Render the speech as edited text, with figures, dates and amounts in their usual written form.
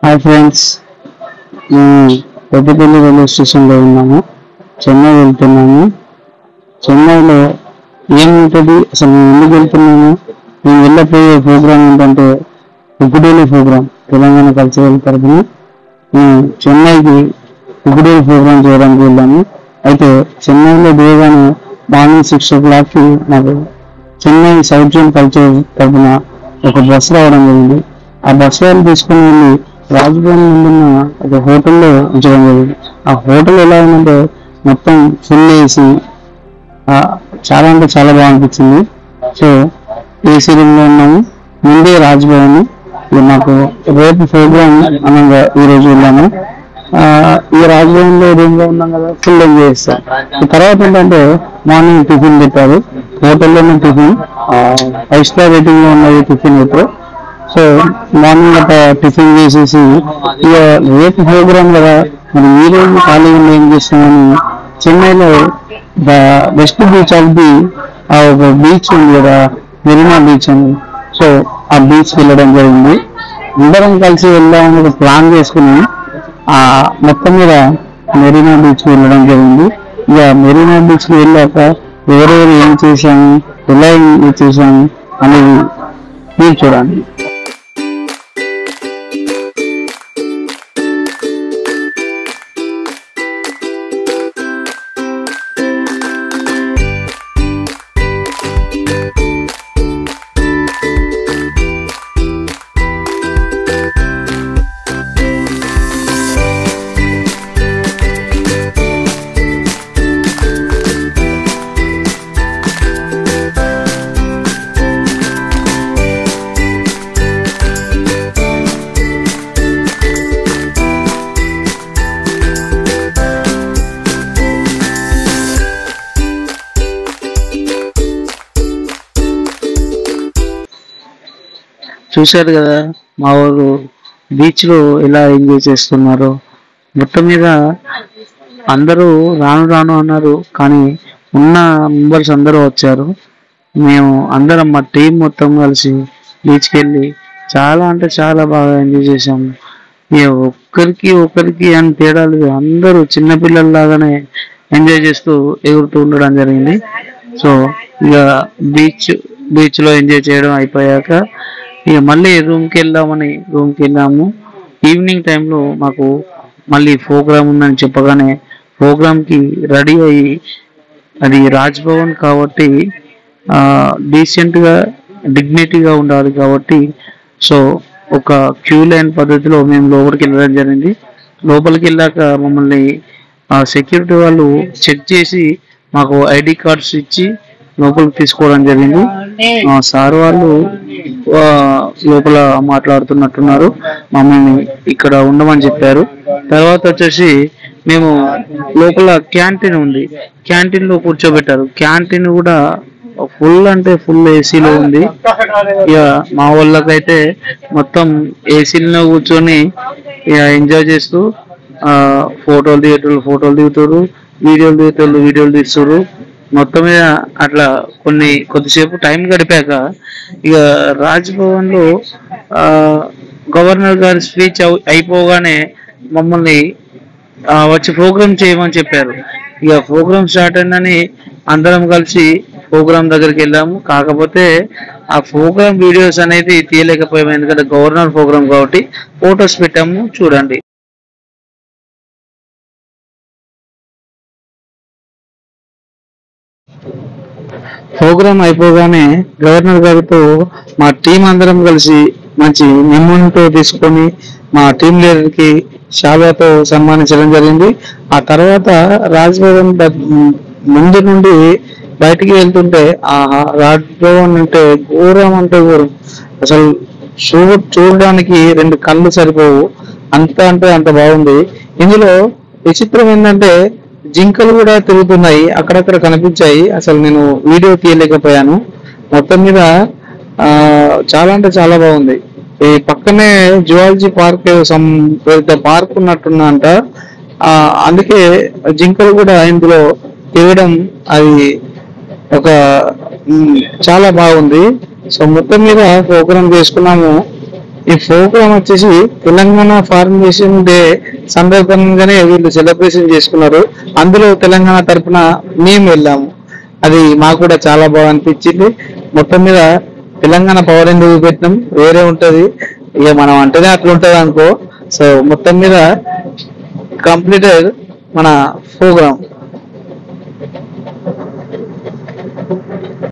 Hi friends, Peddapalli railway స్టేషన్లో ఉన్నాము. చెన్నై వెళ్తున్నాము. చెన్నైలో ఏముంటుంది, అసలు మేము ఎందుకు వెళ్తున్నాము, మేము వెళ్ళిపోయే ప్రోగ్రామ్ ఏంటంటే ఉగ్గుడేలు ప్రోగ్రామ్. తెలంగాణ కల్చరల్ తరఫున మేము చెన్నైకి ఉగ్గుడేలు ప్రోగ్రామ్ చేయడానికి వెళ్ళాము. అయితే చెన్నైలో దిగగానే మార్నింగ్ 6 o'clockకి నాకు చెన్నై సౌత్ జోన్ కల్చర్ తరఫున ఒక బస్సు రావడం జరిగింది. ఆ బస్సు వాళ్ళు తీసుకుని వెళ్ళి రాజభవన్ ముందున్న ఒక హోటల్లో ఉంచడం జరిగింది. ఆ హోటల్ ఎలా ఉందంటే మొత్తం ఫుల్ ఏసీ, చాలా అంటే చాలా బాగా అనిపించింది. సో ఏసీ రూమ్లో ఉన్నాము. ముందే రాజ్భవన్. మాకు రేపు ప్రోగ్రామ్ అనగా ఈరోజు వెళ్ళాము. ఈ రాజ్భవన్లో రూమ్లో ఉన్నాం కదా, ఫుల్ ఎంజాయ్ చేస్తాం. తర్వాత ఏంటంటే మార్నింగ్ టిఫిన్ పెట్టారు. హోటల్లోనే టిఫిన్ 5 star రేటింగ్లో ఉన్నది టిఫిన్ ఇప్పుడు. సో మార్నింగ్ ఒక టిఫిన్ చేసేసి ఇక రేపు ప్రోగ్రామ్ కదా, మరి ఈ రోజు ఖాళీగా ఏం చేస్తామని చెన్నైలో the best beach of the ఒక బీచ్ ఉంది కదా, మెరీనా బీచ్ అని. సో ఆ బీచ్కి వెళ్ళడం జరిగింది. అందరం కలిసి వెళ్దామని ఒక ప్లాన్ చేసుకుని మొత్తం మీద మెరీనా బీచ్కి వెళ్ళడం జరిగింది. ఇక మెరీనా బీచ్కి వెళ్ళాక ఎవరెవరు ఏం చేశాము, ఎలా ఏం చేశాము అనేది మీరు చూడండి. చూశారు కదా మా ఊరు బీచ్లో ఎలా ఎంజాయ్ చేస్తున్నారు. మొత్తం మీద అందరూ రాను రాను అన్నారు, కానీ ఉన్న మెంబర్స్ అందరూ వచ్చారు. మేము అందరం మా టీం మొత్తం కలిసి బీచ్కి వెళ్ళి చాలా అంటే చాలా బాగా ఎంజాయ్ చేసాము. ఇక ఒకరికి అని తేడా లేదు, అందరూ చిన్నపిల్లల్లాగానే ఎంజాయ్ చేస్తూ ఎగురుతూ ఉండడం జరిగింది. సో ఇక బీచ్లో ఎంజాయ్ చేయడం అయిపోయాక ఇక మళ్ళీ రూమ్కి వెళ్ళాము. ఈవినింగ్ టైంలో మాకు మళ్ళీ ప్రోగ్రామ్ ఉందని చెప్పగానే ప్రోగ్రామ్కి రెడీ అయ్యి, అది రాజ్భవన్ కాబట్టి డీసెంట్గా డిగ్నిటీగా ఉండాలి కాబట్టి సో ఒక క్యూ లైన్ పద్ధతిలో మేము లోపలికి వెళ్ళడం జరిగింది. లోపలికి వెళ్ళాక మమ్మల్ని సెక్యూరిటీ వాళ్ళు చెక్ చేసి మాకు ఐడి కార్డ్స్ ఇచ్చి లోపలికి తీసుకోవడం జరిగింది. సార్ వాళ్ళు లోపల మాట్లాడుతున్నట్టున్నారు, మమ్మల్ని ఇక్కడ ఉండమని చెప్పారు. తర్వాత వచ్చేసి మేము లోపల క్యాంటీన్ ఉంది, క్యాంటీన్ లో కూర్చోబెట్టారు. క్యాంటీన్ కూడా ఫుల్ అంటే ఫుల్ ఏసీలో ఉంది. ఇక మా వాళ్ళకైతే మొత్తం ఏసీలో కూర్చొని ఇక ఎంజాయ్ చేస్తూ ఫోటోలు దిగుతారు, వీడియోలు తీస్తారు. మొత్తం మీద అట్లా కొద్దిసేపు టైం గడిపాక ఇక రాజ్భవన్ లో గవర్నర్ గారి స్పీచ్ అయిపోగానే మమ్మల్ని వచ్చి ప్రోగ్రామ్ చేయమని చెప్పారు. ఇక ప్రోగ్రామ్ స్టార్ట్ అయిందని అందరం కలిసి ప్రోగ్రామ్ దగ్గరికి వెళ్ళాము. కాకపోతే ఆ ప్రోగ్రామ్ వీడియోస్ అనేది తీయలేకపోయాము, ఎందుకంటే గవర్నర్ ప్రోగ్రామ్ కాబట్టి. ఫొటోస్ పెట్టాము, చూడండి. ప్రోగ్రామ్ అయిపోగానే గవర్నర్ గారితో మా టీం అందరం కలిసి మంచి మెమోంటో తీసుకొని మా టీం లీడర్కి శాలువాతో సన్మానించడం జరిగింది. ఆ తర్వాత రాజ్భవన్ ముందు నుండి బయటికి వెళ్తుంటే ఆ రాజ్భవన్ అంటే ఘోరం అంటే ఘోరం, అసలు చూడడానికి 2 కళ్ళు సరిపోవు, అంత అంటే అంత బాగుంది. ఇందులో విచిత్రం ఏంటంటే జింకలు కూడా తిరుగుతున్నాయి, అక్కడక్కడ కనిపించాయి. అసలు నేను వీడియో తీయలేకపోయాను. మొత్తం మీద చాలా అంటే చాలా బాగుంది. ఈ పక్కనే జువాలజీ పార్క్ పార్క్ ఉన్నట్టుందంట, అందుకే జింకలు కూడా ఇందులో తిరగడం అది ఒక చాలా బాగుంది. సో మొత్తం మీద ప్రోగ్రామ్ చేసుకున్నాము. ఈ ప్రోగ్రామ్ వచ్చేసి తెలంగాణ ఫార్మేషన్ డే సందర్భంగానే వీళ్ళు సెలబ్రేషన్ చేసుకున్నారు. అందులో తెలంగాణ తరఫున మేము వెళ్ళాము. అది మాకు కూడా చాలా బాగా అనిపించింది. మొత్తం మీద తెలంగాణ పవర్ ఎందుకు పెట్టినాం వేరే ఉంటది, ఇక మనం అంటేనే అట్లా ఉంటది అనుకో. సో మొత్తం మీద కంప్లీటెడ్ మన ప్రోగ్రామ్.